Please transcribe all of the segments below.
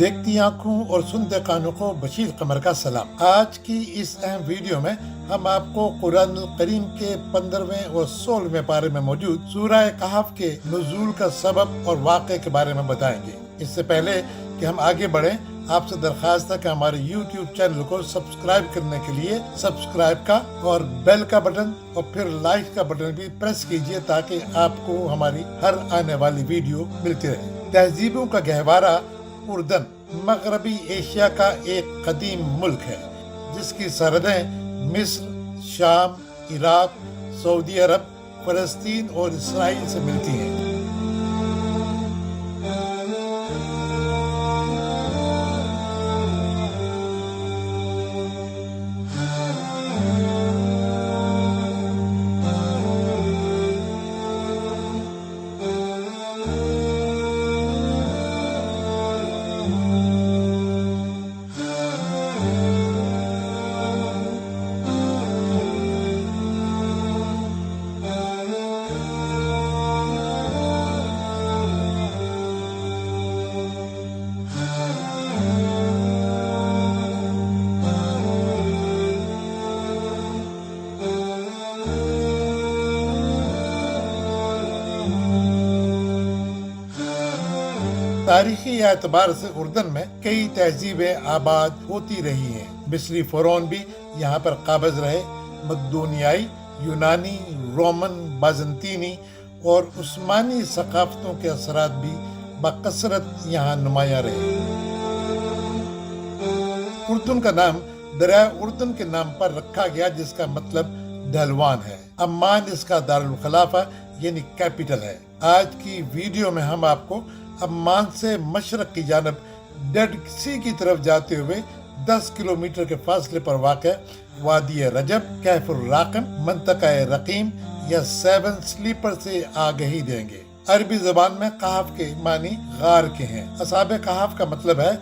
دیکھتی آنکھوں اور سنتے کانوں کو بشیر قمر کا سلام۔ آج کی اس اہم ویڈیو میں ہم آپ کو قرآن الکریم کے 15ویں اور 16ویں پارے میں موجود سورہ کہف کے نزول کا سبب اور واقعے کے بارے میں بتائیں گے۔ اس سے پہلے کہ ہم آگے بڑھیں، آپ سے درخواست ہے کہ ہمارے یوٹیوب چینل کو سبسکرائب کرنے کے لیے سبسکرائب کا اور بیل کا بٹن اور پھر لائک کا بٹن بھی پریس کیجئے تاکہ آپ کو ہماری ہر آنے والی ویڈیو ملتی رہے۔ تہذیبوں کا گہوارہ اردن مغربی ایشیا کا ایک قدیم ملک ہے جس کی سرحدیں مصر، شام، عراق، سعودی عرب، فلسطین اور اسرائیل سے ملتی ہیں۔ تاریخی اعتبار سے اردن میں کئی تہذیبیں آباد ہوتی رہی ہیں۔ مصری فرعون بھی یہاں پر قابض رہے۔ مقدونیائی، یونانی، رومن، بازنطینی اور عثمانی ثقافتوں کے اثرات بھی بکثرت یہاں نمایاں رہے۔ اردن کا نام دریائے اردن کے نام پر رکھا گیا جس کا مطلب ڈھلوان ہے۔ عمان اس کا دارالخلافہ یعنی کیپٹل ہے۔ آج کی ویڈیو میں ہم آپ کو عمان سے مشرق کی جانب ڈیڈ سی کی طرف جاتے ہوئے 10 کلومیٹر کے فاصلے پر واقع وادی رجب، کہف الراقم، منطقہ رقیم یا 7 سلیپر سے آگہی دیں گے۔ عربی زبان میں کہف کے معنی غار کے ہیں۔ اصحاب کہف کا مطلب ہے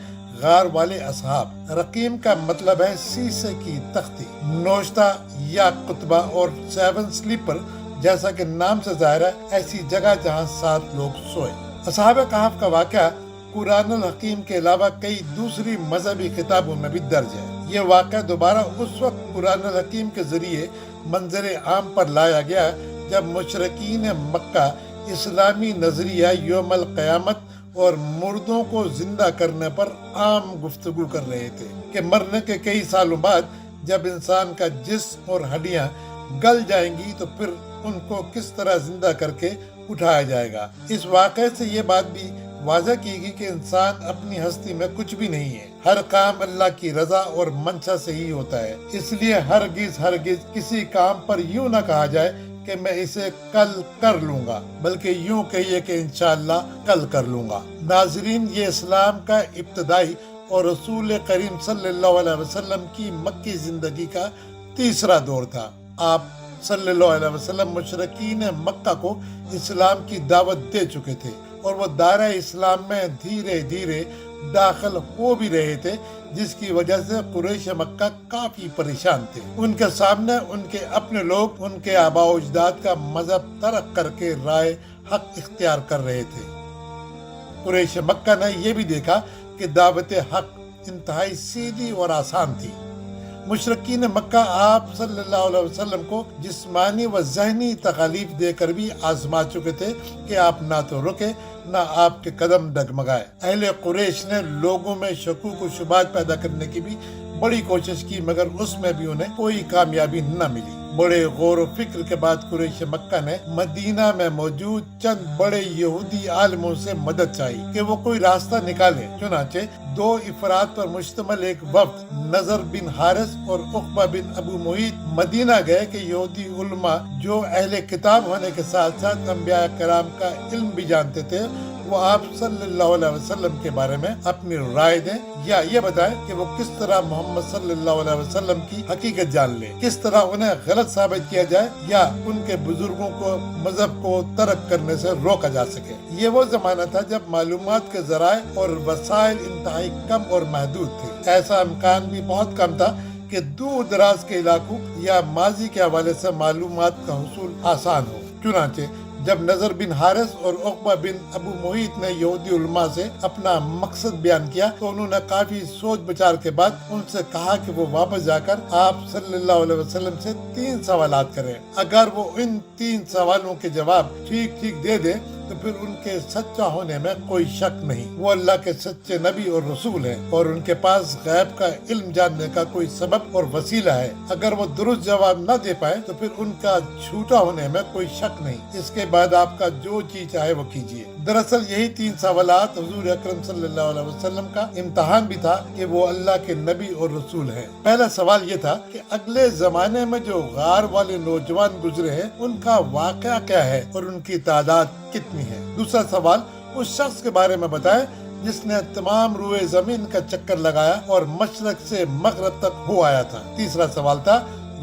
غار والے اصحاب۔ رقیم کا مطلب ہے سیسے کی تختی۔ نوشتہ یا کتبہ اور 7 سلیپر جیسا کہ نام سے ظاہر ہے ایسی جگہ جہاں 7 لوگ سوئے۔ اصحاب کہف کا واقعہ قرآن الحکیم کے علاوہ کئی دوسری مذہبی کتابوں میں بھی درج ہے۔ یہ واقعہ دوبارہ اس وقت قرآن الحکیم کے ذریعے منظر عام پر لایا گیا جب مشرکین مکہ اسلامی نظریہ یوم القیامت اور مردوں کو زندہ کرنے پر عام گفتگو کر رہے تھے کہ مرنے کے کئی سالوں بعد جب انسان کا جسم اور ہڈیاں گل جائیں گی تو پھر ان کو کس طرح زندہ کر کے اٹھایا جائے گا۔ اس واقعے سے یہ بات بھی واضح کی گئی کہ انسان اپنی ہستی میں کچھ بھی نہیں ہے۔ ہر کام اللہ کی رضا اور منشا سے ہی ہوتا ہے۔ اس لیے ہرگز کسی کام پر یوں نہ کہا جائے کہ میں اسے کل کر لوں گا، بلکہ یوں کہیے کہ انشاءاللہ کل کر لوں گا۔ ناظرین، یہ اسلام کا ابتدائی اور رسول کریم صلی اللہ علیہ وسلم کی مکی زندگی کا تیسرا دور تھا۔ آپ صلی اللہ علیہ وسلم مشرکین مکہ کو اسلام کی دعوت دے چکے تھے اور وہ دائرہ اسلام میں دھیرے دھیرے داخل ہو بھی رہے تھے، جس کی وجہ سے قریش مکہ کافی پریشان تھے۔ ان کے سامنے ان کے اپنے لوگ ان کے آباء و اجداد کا مذہب ترک کر کے رائے حق اختیار کر رہے تھے۔ قریش مکہ نے یہ بھی دیکھا کہ دعوت حق انتہائی سیدھی اور آسان تھی۔ مشرکین مکہ آپ صلی اللہ علیہ وسلم کو جسمانی و ذہنی تکالیف دے کر بھی آزما چکے تھے کہ آپ نہ تو رکے نہ آپ کے قدم ڈگمگائے۔ اہل قریش نے لوگوں میں شکوک و شبہات پیدا کرنے کی بھی بڑی کوشش کی، مگر اس میں بھی انہیں کوئی کامیابی نہ ملی۔ بڑے غور و فکر کے بعد قریش مکہ نے مدینہ میں موجود چند بڑے یہودی عالموں سے مدد چاہی کہ وہ کوئی راستہ نکالے۔ چنانچہ 2 افراد پر مشتمل ایک وفد نضر بن حارث اور عقبہ بن ابو معیط مدینہ گئے کہ یہودی علماء جو اہل کتاب ہونے کے ساتھ ساتھ انبیاء کرام کا علم بھی جانتے تھے وہ آپ صلی اللہ علیہ وسلم کے بارے میں اپنی رائے دیں یا یہ بتائیں کہ وہ کس طرح محمد صلی اللہ علیہ وسلم کی حقیقت جان لیں، کس طرح انہیں غلط ثابت کیا جائے یا ان کے بزرگوں کو مذہب کو ترک کرنے سے روکا جا سکے۔ یہ وہ زمانہ تھا جب معلومات کے ذرائع اور وسائل انتہائی کم اور محدود تھے۔ ایسا امکان بھی بہت کم تھا کہ دور دراز کے علاقوں یا ماضی کے حوالے سے معلومات کا حصول آسان ہو۔ چنانچہ جب نضر بن حارث اور عقبہ بن ابو محیط نے یہودی علماء سے اپنا مقصد بیان کیا تو انہوں نے کافی سوچ بچار کے بعد ان سے کہا کہ وہ واپس جا کر آپ صلی اللہ علیہ وسلم سے 3 سوالات کریں۔ اگر وہ ان 3 سوالوں کے جواب ٹھیک دے دے تو پھر ان کے سچا ہونے میں کوئی شک نہیں۔ وہ اللہ کے سچے نبی اور رسول ہیں اور ان کے پاس غیب کا علم جاننے کا کوئی سبب اور وسیلہ ہے۔ اگر وہ درست جواب نہ دے پائے تو پھر ان کا جھوٹا ہونے میں کوئی شک نہیں۔ اس کے بعد آپ کا جو چیز چاہے وہ کیجیے۔ دراصل یہی 3 سوالات حضور اکرم صلی اللہ علیہ وسلم کا امتحان بھی تھا کہ وہ اللہ کے نبی اور رسول ہیں۔ پہلا سوال یہ تھا کہ اگلے زمانے میں جو غار والے نوجوان گزرے ہیں ان کا واقعہ کیا ہے اور ان کی تعداد کتنی ہے۔ دوسرا سوال اس شخص کے بارے میں بتائیں جس نے تمام روئے زمین کا چکر لگایا اور مشرق سے مغرب تک ہو آیا تھا۔ تیسرا سوال تھا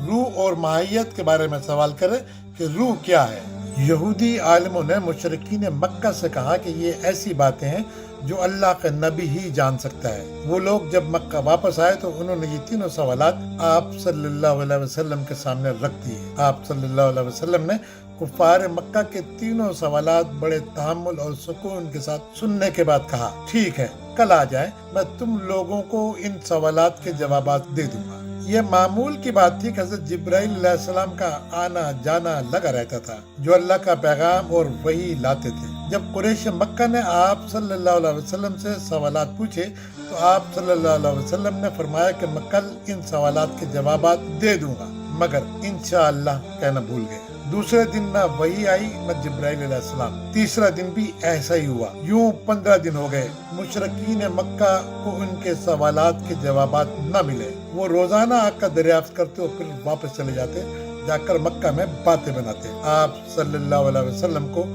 روح اور ماہیت کے بارے میں سوال کرے کہ روح کیا ہے۔ یہودی عالموں نے مشرکین مکہ سے کہا کہ یہ ایسی باتیں ہیں جو اللہ کا نبی ہی جان سکتا ہے۔ وہ لوگ جب مکہ واپس آئے تو انہوں نے یہ تینوں سوالات آپ صلی اللہ علیہ وسلم کے سامنے رکھ دیے۔ آپ صلی اللہ علیہ وسلم نے کفار مکہ کے تینوں سوالات بڑے تحمل اور سکون کے ساتھ سننے کے بعد کہا، ٹھیک ہے، کل آ جائیں، میں تم لوگوں کو ان سوالات کے جوابات دے دوں گا۔ یہ معمول کی بات تھی کہ حضرت جبرائیل علیہ السلام کا آنا جانا لگا رہتا تھا جو اللہ کا پیغام اور وحی لاتے تھے۔ جب قریش مکہ نے آپ صلی اللہ علیہ وسلم سے سوالات پوچھے تو آپ صلی اللہ علیہ وسلم نے فرمایا کہ میں کل ان سوالات کے جوابات دے دوں گا، مگر انشاءاللہ کہنا بھول گئے۔ دوسرے دن نہ وحی آئی نہ جبرائیل علیہ السلام۔ تیسرا دن بھی ایسا ہی ہوا۔ یوں 15 دن ہو گئے۔ مشرکین مکہ کو ان کے سوالات کے جوابات نہ ملے۔ وہ روزانہ آ کر دریافت کرتے اور پھر واپس چلے جاتے، جا کر مکہ میں باتیں بناتے۔ آپ صلی اللہ علیہ وسلم کو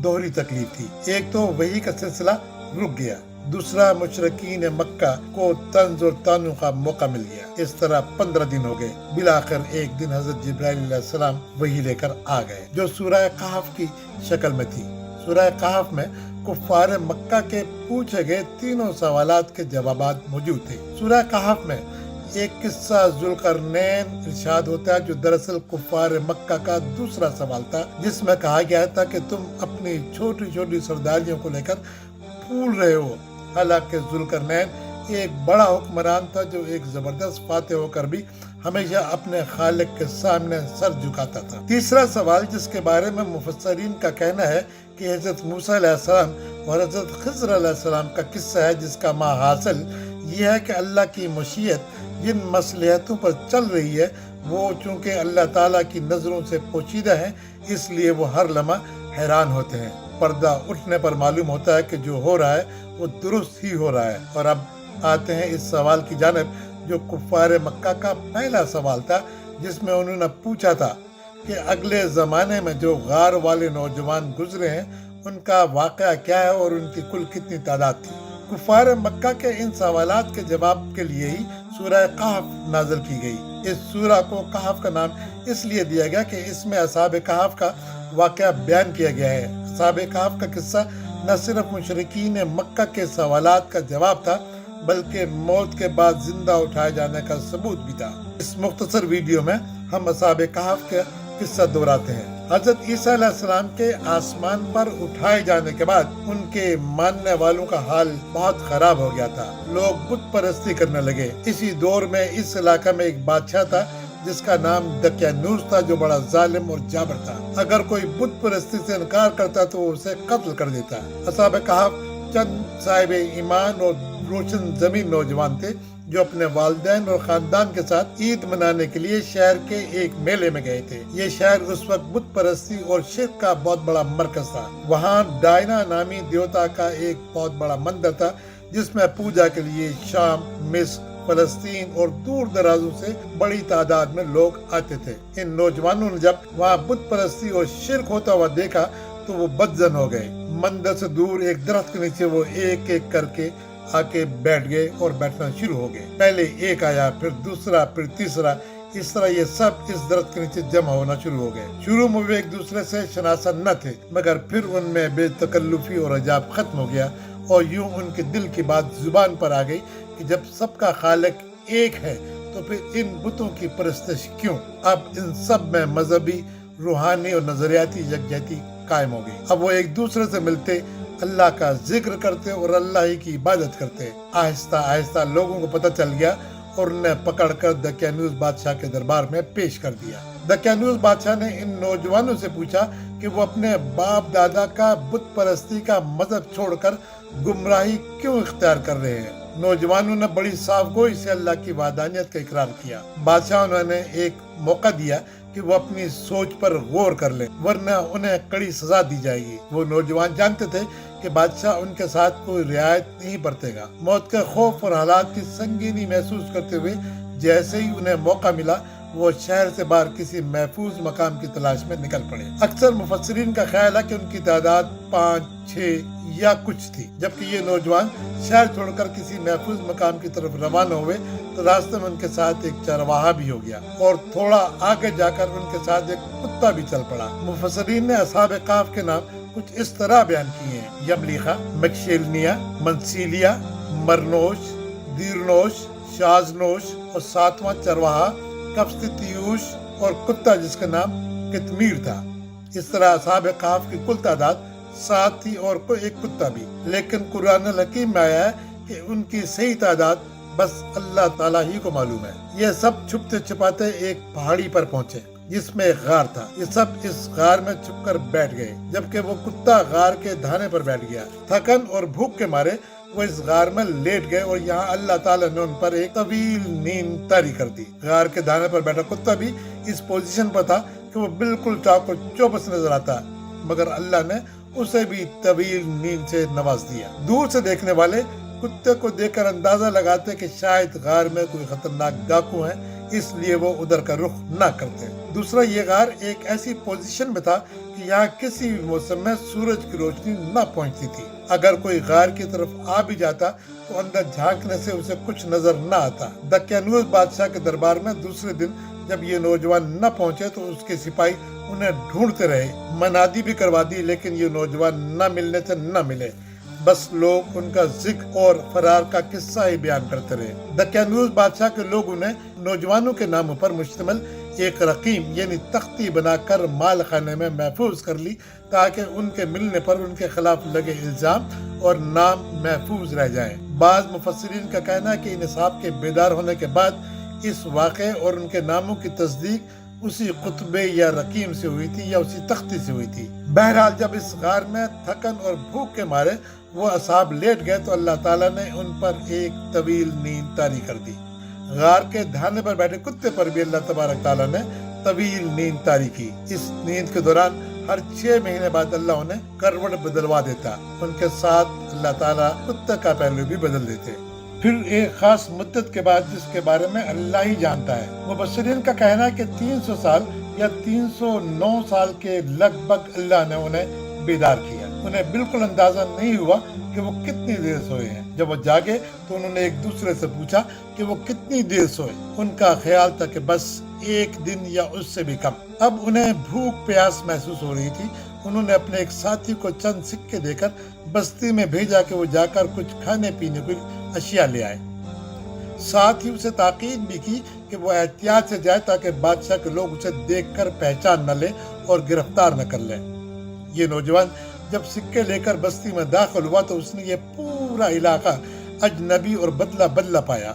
دوہری تکلیف تھی۔ ایک تو وحی کا سلسلہ رک گیا، دوسرا مشرکین مکہ کو طنز اور طعنوں کا موقع مل گیا۔ اس طرح 15 دن ہو گئے۔ بالآخر ایک دن حضرت جبرائیل علیہ السلام وحی لے کر آ گئے جو سورہ کہف کی شکل میں تھی۔ سورہ کہف میں کفار مکہ کے پوچھے گئے تینوں سوالات کے جوابات موجود تھے۔ سورہ کہف میں ایک قصہ ذوالقرنین ارشاد ہوتا ہے جو دراصل کفار مکہ کا دوسرا سوال تھا، جس میں کہا گیا تھا کہ تم اپنی چھوٹی چھوٹی سرداریوں کو لے کر پھول رہے ہو۔ حالانکہ ذوالقرنین ایک بڑا حکمران تھا جو ایک زبردست فاتح ہو کر بھی ہمیشہ اپنے خالق کے سامنے سر جھکاتا تھا۔ تیسرا سوال جس کے بارے میں مفسرین کا کہنا ہے کہ حضرت موسیٰ علیہ السلام اور حضرت خضر علیہ السلام کا قصہ ہے، جس کا حاصل یہ ہے کہ اللہ کی مشیت جن مصلحتوں پر چل رہی ہے وہ چونکہ اللہ تعالیٰ کی نظروں سے پوشیدہ ہیں، اس لیے وہ ہر لمحہ حیران ہوتے ہیں۔ پردہ اٹھنے پر معلوم ہوتا ہے کہ جو ہو رہا ہے وہ درست ہی ہو رہا ہے۔ اور اب آتے ہیں اس سوال کی جانب جو کفار مکہ کا پہلا سوال تھا، جس میں انہوں نے پوچھا تھا کہ اگلے زمانے میں جو غار والے نوجوان گزرے ہیں ان کا واقعہ کیا ہے اور ان کی کل کتنی تعداد تھی۔ کفار مکہ کے ان سوالات کے جواب کے لیے ہی سورہ کہف نازل کی گئی۔ اس سورہ کو کہف کا نام اس لیے دیا گیا کہ اس میں اصحاب کہف کا واقعہ بیان کیا گیا ہے۔ اصحاب کہف کا قصہ نہ صرف مشرکین مکہ کے سوالات کا جواب تھا بلکہ موت کے بعد زندہ اٹھائے جانے کا ثبوت بھی تھا۔ اس مختصر ویڈیو میں ہم اصحاب کہف کا قصہ دہراتے ہیں۔ حضرت عیسیٰ علیہ السلام کے آسمان پر اٹھائے جانے کے بعد ان کے ماننے والوں کا حال بہت خراب ہو گیا تھا۔ لوگ بت پرستی کرنے لگے۔ اسی دور میں اس علاقہ میں ایک بادشاہ تھا جس کا نام دقیانوس تھا جو بڑا ظالم اور جابر تھا۔ اگر کوئی بت پرستی سے انکار کرتا تو اسے قتل کر دیتا۔ اصحاب کہف چند صاحب ایمان اور روشن زمین نوجوان تھے جو اپنے والدین اور خاندان کے ساتھ عید منانے کے لیے شہر کے ایک میلے میں گئے تھے۔ یہ شہر اس وقت بت پرستی اور شرک کا بہت بڑا مرکز تھا۔ وہاں ڈائنا نامی دیوتا کا ایک بہت بڑا مندر تھا جس میں پوجا کے لیے شام، مصر، فلسطین اور دور درازوں سے بڑی تعداد میں لوگ آتے تھے۔ ان نوجوانوں نے جب وہاں بت پرستی اور شرک ہوتا ہوا دیکھا تو وہ بدظن ہو گئے۔ مندر سے دور ایک درخت کے نیچے وہ ایک ایک کر کے آ کے بیٹھ گئے اور بیٹھنا شروع ہو گئے۔ پہلے ایک آیا، پھر دوسرا، پھر تیسرا، اس طرح یہ سب اس درخت کے نیچے جمع ہونا شروع ہو گئے۔ شروع میں وہ ایک دوسرے سے شناسا نہ تھے، مگر پھر ان میں بے تکلفی اور حجاب ختم ہو گیا اور یوں ان کے دل کی بات زبان پر آ گئی کہ جب سب کا خالق ایک ہے تو پھر ان بتوں کی پرستش کیوں؟ اب ان سب میں مذہبی، روحانی اور نظریاتی یکجہتی قائم ہو گئی۔ اب وہ ایک دوسرے سے ملتے، اللہ کا ذکر کرتے اور اللہ ہی کی عبادت کرتے۔ آہستہ آہستہ لوگوں کو پتہ چل گیا اور انہیں پکڑ کر دقیانوس بادشاہ کے دربار میں پیش کر دیا۔ دقیانوس بادشاہ نے ان نوجوانوں سے پوچھا کہ وہ اپنے باپ دادا کا بت پرستی کا مذہب چھوڑ کر گمراہی کیوں اختیار کر رہے ہیں۔ نوجوانوں نے بڑی صاف گوئی سے اللہ کی وحدانیت کا اقرار کیا۔ بادشاہ نے ایک موقع دیا کہ وہ اپنی سوچ پر غور کر لیں، ورنہ انہیں کڑی سزا دی جائے گی۔ وہ نوجوان جانتے تھے کہ بادشاہ ان کے ساتھ کوئی رعایت نہیں برتے گا۔ موت کے خوف اور حالات کی سنگینی محسوس کرتے ہوئے جیسے ہی انہیں موقع ملا، وہ شہر سے باہر کسی محفوظ مقام کی تلاش میں نکل پڑے۔ اکثر مفسرین کا خیال ہے کہ ان کی تعداد 5، 6 یا کچھ تھی۔ جبکہ یہ نوجوان شہر چھوڑ کر کسی محفوظ مقام کی طرف روانہ ہوئے تو راستے میں ان کے ساتھ ایک چرواہا بھی ہو گیا اور تھوڑا آگے جا کر ان کے ساتھ ایک کتا بھی چل پڑا۔ مفسرین نے اصحاب کہف کے نام کچھ اس طرح بیان کیے ہیں: یملیخا، مکشیلنیا، منسیلیا، مرنوش، دیرنوش، شازنوش اور 7واں چرواہا کفستیوش اور کتا جس کا نام کتمیر تھا۔ اس طرح اصحاب کہف کی کل تعداد 7 تھی اور کوئی ایک کتا بھی، لیکن قرآن الحکیم میں آیا ہے کہ ان کی صحیح تعداد بس اللہ تعالیٰ ہی کو معلوم ہے۔ یہ سب چھپتے چھپاتے ایک پہاڑی پر پہنچے جس میں ایک غار تھا۔ یہ سب اس غار میں چھپ کر بیٹھ گئے، جبکہ وہ کتا غار کے دھانے پر بیٹھ گیا۔ تھکن اور بھوک کے مارے وہ اس غار میں لیٹ گئے اور یہاں اللہ تعالیٰ نے ان پر ایک طویل نیند طاری کر دی۔ غار کے دھانے پر بیٹھا کتا بھی اس پوزیشن پر تھا کہ وہ بالکل چاق و چوبس نظر آتا، مگر اللہ نے اسے بھی طویل نیند سے نواز دیا۔ دور سے دیکھنے والے کتے کو دیکھ کر اندازہ لگاتے کہ شاید غار میں کوئی خطرناک ڈاکو ہیں، اس لیے وہ ادھر کا رخ نہ کرتے۔ دوسرا، یہ غار ایک ایسی پوزیشن میں تھا کہ یہاں کسی بھی موسم میں سورج کی روشنی نہ پہنچتی تھی۔ اگر کوئی غار کی طرف آ بھی جاتا تو اندر جھانکنے سے اسے کچھ نظر نہ آتا۔ دقیانوس بادشاہ کے دربار میں دوسرے دن جب یہ نوجوان نہ پہنچے تو اس کے سپاہی انہیں ڈھونڈتے رہے، منادی بھی کروا دی، لیکن یہ نوجوان نہ ملنے سے نہ ملے۔ بس لوگ ان کا ذکر اور فرار کا قصہ ہی بیان کرتے رہے۔ دقیانوس بادشاہ کے لوگوں نے نوجوانوں کے ناموں پر مشتمل ایک رقیم یعنی تختی بنا کر مال خانے میں محفوظ کر لی تاکہ ان کے ملنے پر ان کے خلاف لگے الزام اور نام محفوظ رہ جائیں۔ بعض مفسرین کا کہنا ہے کہ نصاب کے بیدار ہونے کے بعد اس واقعے اور ان کے ناموں کی تصدیق اسی خطبے یا رقیم سے ہوئی تھی یا اسی تختی سے ہوئی تھی۔ بہرحال جب اس غار میں تھکن اور بھوک کے مارے وہ اصحاب لیٹ گئے تو اللہ تعالیٰ نے ان پر ایک طویل نیند طاری کر دی۔ غار کے دھانے پر بیٹھے کتے پر بھی اللہ تبارک تعالیٰ نے طویل نیند طاری کی۔ اس نیند کے دوران ہر 6 مہینے بعد اللہ انہیں کروٹ بدلوا دیتا۔ ان کے ساتھ اللہ تعالیٰ کتے کا پہلو بھی بدل دیتے۔ پھر ایک خاص مدت کے بعد جس کے بارے میں اللہ ہی جانتا ہے۔ مبصرین کا کہنا ہے کہ 300 سال یا 309 سال کے لگ بھگ اللہ نے انہیں بیدار کیا۔ انہیں بالکل اندازہ نہیں ہوا کہ وہ کتنی دیر سوئے ہیں۔ جب وہ جاگے تو انہوں نے ایک دوسرے سے پوچھا کہ وہ کتنی دیر سوئے۔ ان کا خیال تھا کہ بس 1 دن یا اس سے بھی کم۔ اب انہیں بھوک پیاس محسوس ہو رہی تھی۔ انہوں نے اپنے ایک ساتھی کو چند سکے دے کر بستی میں بھیجا کہ وہ جا کر کچھ کھانے پینے کی اشیاء لے آئے۔ ساتھ ہی اسے تاکید بھی کی کہ وہ احتیاط سے جائے تاکہ بادشاہ کے لوگ اسے دیکھ کر پہچان نہ لے اور گرفتار نہ کر لیں۔ یہ نوجوان جب سکے لے کر بستی میں داخل ہوا تو اس نے یہ پورا علاقہ اجنبی اور بدلہ بدلہ پایا،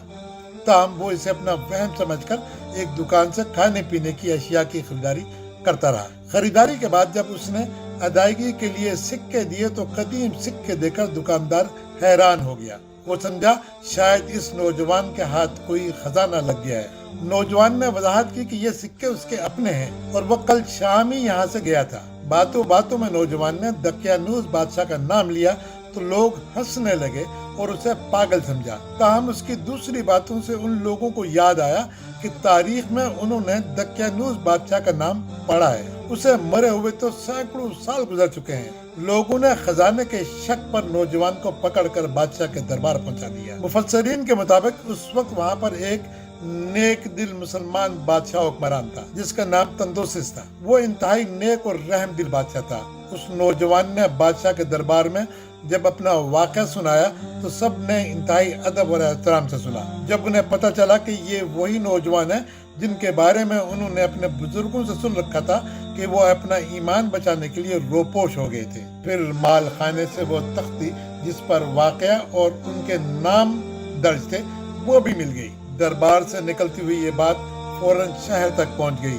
تاہم وہ اسے اپنا وہم سمجھ کر ایک دکان سے کھانے پینے کی اشیاء کی خریداری کرتا رہا۔ خریداری کے بعد جب اس نے ادائیگی کے لیے سکے دیے تو قدیم سکے دے کر دکاندار حیران ہو گیا۔ وہ سمجھا شاید اس نوجوان کے ہاتھ کوئی خزانہ لگ گیا ہے۔ نوجوان نے وضاحت کی کہ یہ سکے اس کے اپنے ہیں اور وہ کل شام ہی یہاں سے گیا تھا۔ باتوں باتوں میں نوجوان نے دقیانوس بادشاہ کا نام لیا تو لوگ ہنسنے لگے اور اسے پاگل سمجھا۔ تاہم اس کی دوسری باتوں سے ان لوگوں کو یاد آیا کہ تاریخ میں انہوں نے دقیانوس بادشاہ کا نام پڑھا ہے۔ اسے مرے ہوئے تو سینکڑوں سال گزر چکے ہیں۔ لوگوں نے خزانے کے شک پر نوجوان کو پکڑ کر بادشاہ کے دربار پہنچا دیا۔ مفسرین کے مطابق اس وقت وہاں پر ایک نیک دل مسلمان بادشاہ حکمران تھا جس کا نام تندوسس تھا۔ وہ انتہائی نیک اور رحم دل بادشاہ تھا۔ اس نوجوان نے بادشاہ کے دربار میں جب اپنا واقعہ سنایا تو سب نے انتہائی ادب اور احترام سے سنا۔ جب انہیں پتہ چلا کہ یہ وہی نوجوان ہیں جن کے بارے میں انہوں نے اپنے بزرگوں سے سن رکھا تھا کہ وہ اپنا ایمان بچانے کے لیے روپوش ہو گئے تھے، پھر مال خانے سے وہ تختی جس پر واقعہ اور ان کے نام درج تھے وہ بھی مل گئی۔ دربار سے نکلتی ہوئی یہ بات فوراً شہر تک پہنچ گئی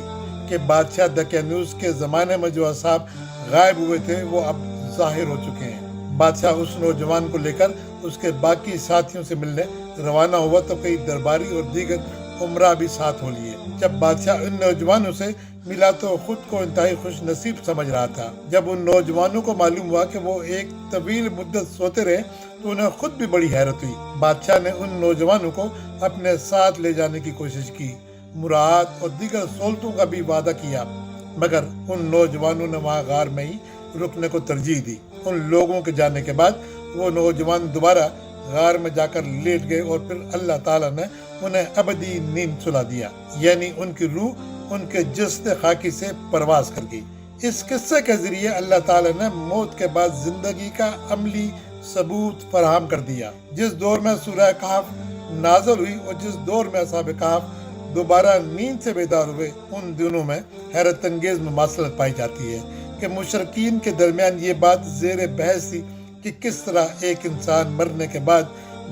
کہ بادشاہ دقیانوس کے زمانے میں جو اصحاب غائب ہوئے تھے وہ اب ظاہر ہو چکے ہیں۔ بادشاہ اس نوجوان کو لے کر اس کے باقی ساتھیوں سے ملنے روانہ ہوا تو کئی درباری اور دیگر عمرہ بھی ساتھ ہو لیے۔ جب بادشاہ ان نوجوانوں سے ملا تو خود کو انتہائی خوش نصیب سمجھ رہا تھا۔ جب ان نوجوانوں کو معلوم ہوا کہ وہ ایک طویل مدت سوتے رہے تو انہیں خود بھی بڑی حیرت ہوئی۔ بادشاہ نے ان نوجوانوں کو اپنے ساتھ لے جانے کی کوشش کی، مراعات اور دیگر سہولتوں کا بھی وعدہ کیا، مگر ان نوجوانوں نے وہاں غار میں ہی رکنے کو ترجیح دی۔ ان لوگوں کے جانے کے بعد وہ نوجوان دوبارہ غار میں جا کر لیٹ گئے اور پھر اللہ تعالیٰ نے انہیں ابدی نیند سلا دیا، یعنی ان کی روح ان کے جسد خاکی سے پرواز کر گئی۔ اس قصے کے ذریعے اللہ تعالیٰ نے موت کے بعد زندگی کا عملی ثبوت فراہم کر دیا۔ جس دور میں سورہ کہف نازل ہوئی اور جس دور میں اصحاب کہف دوبارہ نیند سے بیدار ہوئے، ان دنوں میں حیرت انگیز مماثلت پائی جاتی ہے کہ مشرکین کے درمیان یہ بات زیر بحث تھی کہ کس طرح ایک انسان مرنے کے بعد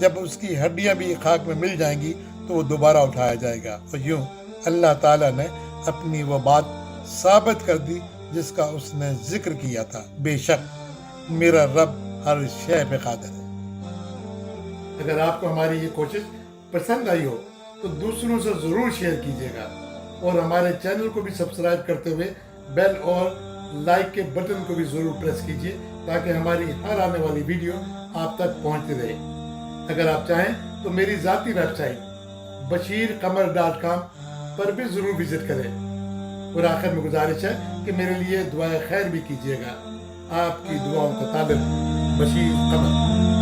جب اس کی ہڈیاں بھی خاک میں مل جائیں گی تو وہ دوبارہ اٹھایا جائے گا، اور یوں اللہ تعالیٰ نے اپنی وہ بات ثابت کر دی جس کا اس نے ذکر کیا تھا۔ بے شک میرا رب ہر شے پہ قادر ہے۔ اگر آپ کو ہماری یہ کوشش پسند آئی ہو تو دوسروں سے ضرور شیئر کیجیے گا، اور ہمارے چینل کو بھی سبسکرائب کرتے ہوئے بیل اور لائک کے بٹن کو بھی ضرور پریس کیجیے تاکہ ہماری ہر آنے والی ویڈیو آپ تک پہنچتی رہے۔ اگر آپ چاہیں تو میری ذاتی ویب سائٹ bashirqamar.com پر بھی ضرور وزٹ کریں، اور آخر میں گزارش ہے کہ میرے لیے دعائے خیر بھی کیجیے گا۔ آپ کی دعاؤں کا طالب بشیر قمر۔